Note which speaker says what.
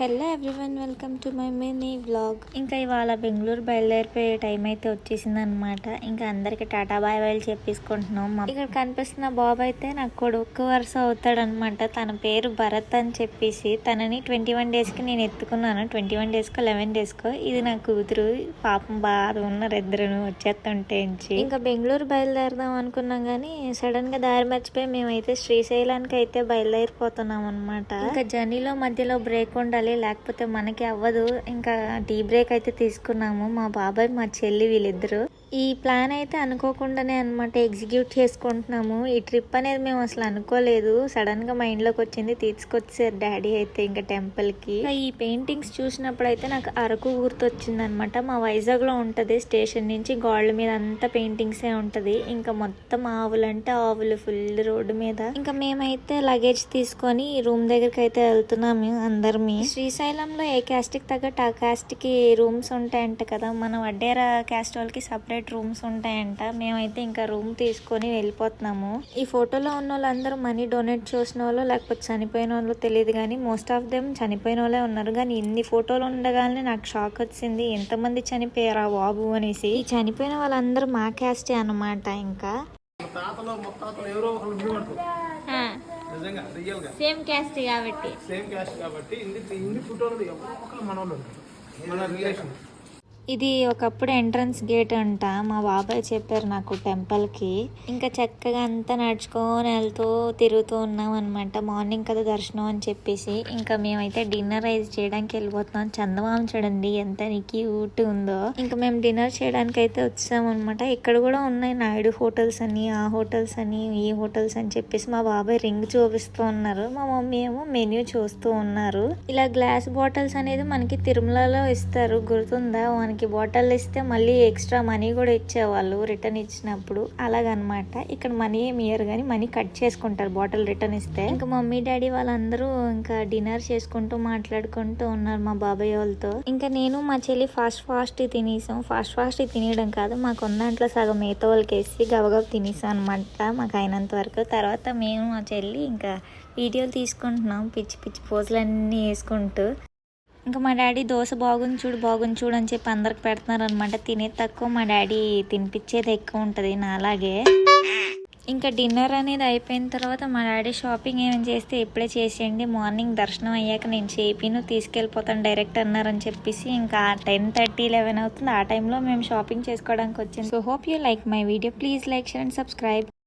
Speaker 1: Hello everyone, welcome to my mini vlog. ఇంకా ఇవాళ Bengaluru బయలుదేరిపోయే time అయితే వచ్చేసింది అనమాట. ఇంకా అందరికి టాటా బాయ్ బాయ్లు చెప్పేసుకుంటున్నాం. ఇక్కడ కనిపిస్తున్న బాబు అయితే నాకు కొడుకు వరుస అవుతాడనమాట. తన పేరు భరత్ అని చెప్పేసి తనని 21 డేస్కి నేను ఎత్తుకున్నాను. 21 డేస్కో 11 డేస్కో. ఇది నా కూతురు. పాపం బాగా ఉన్నారు ఇద్దరు వచ్చేస్తుంటే. ఇంకా బెంగళూరు బయలుదేరదాం అనుకున్నాం కానీ సడన్ గా దారి మర్చిపోయి మేమైతే శ్రీశైలానికి అయితే బయలుదేరిపోతున్నాం అనమాట. ఇంకా జర్నీలో మధ్యలో బ్రేక్ ఉండాలి, లేకపోతే మనకి అవ్వదు. ఇంకా టీ బ్రేక్ అయితే తీసుకున్నాము. మా బాబాయ్ మా చెల్లి వీళ్ళిద్దరు ఈ ప్లాన్ అయితే అనుకోకుండానే అనమాట ఎగ్జిక్యూట్ చేసుకుంటున్నాము. ఈ ట్రిప్ అనేది మేము అసలు అనుకోలేదు, సడన్ గా మైండ్ లోకి వచ్చింది. తీసుకొచ్చారు డాడీ అయితే ఇంకా టెంపుల్ కి. ఈ పెయింటింగ్స్ చూసినప్పుడు అయితే నాకు అరకు గుర్తొచ్చింది అనమాట. మా వైజాగ్ లో ఉంటది, స్టేషన్ నుంచి గోడల మీద అంతా పెయింటింగ్స్ ఏ ఉంటది. ఇంకా మొత్తం ఆవులు అంటే ఆవులు ఫుల్ రోడ్డు మీద. ఇంకా మేమైతే లగేజ్ తీసుకొని రూమ్ దగ్గరికి అయితే వెళ్తున్నాము అందరమి. శ్రీశైలంలో ఏ క్యాస్ట్ కి తగ్గట్టు ఆ క్యాస్ట్ కి రూమ్స్ ఉంటాయంట కదా. మన వడ్డేరా క్యాస్ట్ వాళ్ళకి సపరేట్ రూమ్స్ ఉంటాయంట. మేమైతే ఇంకా రూమ్ తీసుకొని వెళ్ళిపోతున్నాము. ఈ ఫోటోలో ఉన్న వాళ్ళందరూ మనీ డొనేట్ చేసిన వాళ్ళు లేకపోతే చనిపోయిన వాళ్ళు తెలియదు కానీ మోస్ట్ ఆఫ్ దెమ్ చనిపోయిన వాళ్ళే ఉన్నారు. కానీ ఇన్ని ఫోటోలు ఉండగానే నాకు షాక్ వచ్చింది, ఎంతమంది చనిపోయారా బాబు అనేసి. ఈ చనిపోయిన వాళ్ళందరూ మా క్యాస్టే అనమాట. ఇంకా సేమ్ క్యాస్ట్ కాబట్టి ఇది ఒకప్పుడు ఎంట్రన్స్ గేట్ అంట. మా బాబాయ్ చెప్పారు నాకు టెంపుల్ కి. ఇంకా చక్కగా అంతా నడుచుకొని వెళ్తూ తిరుగుతూ ఉన్నాం అనమాట. మార్నింగ్ కదా దర్శనం అని చెప్పేసి ఇంకా మేమైతే డిన్నర్ అయితే చేయడానికి వెళ్ళిపోతున్నాం. చందమామ చూడండి ఎంత క్యూట్ ఉందో. ఇంకా మేము డిన్నర్ చేయడానికి అయితే వచ్చాం అనమాట. ఇక్కడ కూడా ఉన్నాయి నాయుడు హోటల్స్ అని, ఆ హోటల్స్ అని, ఈ హోటల్స్ అని చెప్పేసి మా బాబాయ్ రింగ్ చూపిస్తూ ఉన్నారు. మా మమ్మీ ఏమో మెన్యూ చూస్తూ ఉన్నారు. ఇలా గ్లాస్ బాటిల్స్ అనేది మనకి తిరుమలలో ఇస్తారు, గుర్తుందా? మనకి బాటిల్ ఇస్తే మళ్ళీ ఎక్స్ట్రా మనీ కూడా ఇచ్చేవాళ్ళు రిటర్న్ ఇచ్చినప్పుడు. అలాగనమాట. ఇక్కడ మనీ ఏమి ఇయ్యరు కానీ మనీ కట్ చేసుకుంటారు బాటిల్ రిటర్న్ ఇస్తే. ఇంకా మమ్మీ డాడీ వాళ్ళందరూ ఇంకా డిన్నర్ చేసుకుంటూ మాట్లాడుకుంటూ ఉన్నారు మా బాబాయ్ వాళ్ళతో. ఇంకా నేను మా చెల్లి ఫాస్ట్ తినేసాం. ఫాస్ట్ తినేయడం కాదు, మాకు ఉన్న దాంట్లో సగం మిగతా వాళ్ళకి వేసి గబగబ తినేసాం అనమాట మాకు అయినంత వరకు. తర్వాత మేము మా చెల్లి ఇంకా వీడియోలు తీసుకుంటున్నాం పిచ్చి పిచ్చి పోజులన్నీ వేసుకుంటూ. ఇంకా మా డాడీ దోశ బాగుంది చూడు అని చెప్పి అందరికి పెడుతున్నారు అనమాట. తినేది తక్కువ, మా డాడీ తినిపించేది ఎక్కువ ఉంటుంది నాలాగే. ఇంకా డిన్నర్ అనేది అయిపోయిన తర్వాత మా డాడీ షాపింగ్ ఏమైనా చేస్తే ఇప్పుడే చేసేయండి, మార్నింగ్ దర్శనం అయ్యాక నేను చేపిను తీసుకెళ్ళిపోతాను డైరెక్ట్ అన్నారని చెప్పేసి ఇంకా 10:30, 11 అవుతుంది. ఆ టైంలో మేము షాపింగ్ చేసుకోవడానికి వచ్చింది. So hope you like my video. Please like, share and subscribe.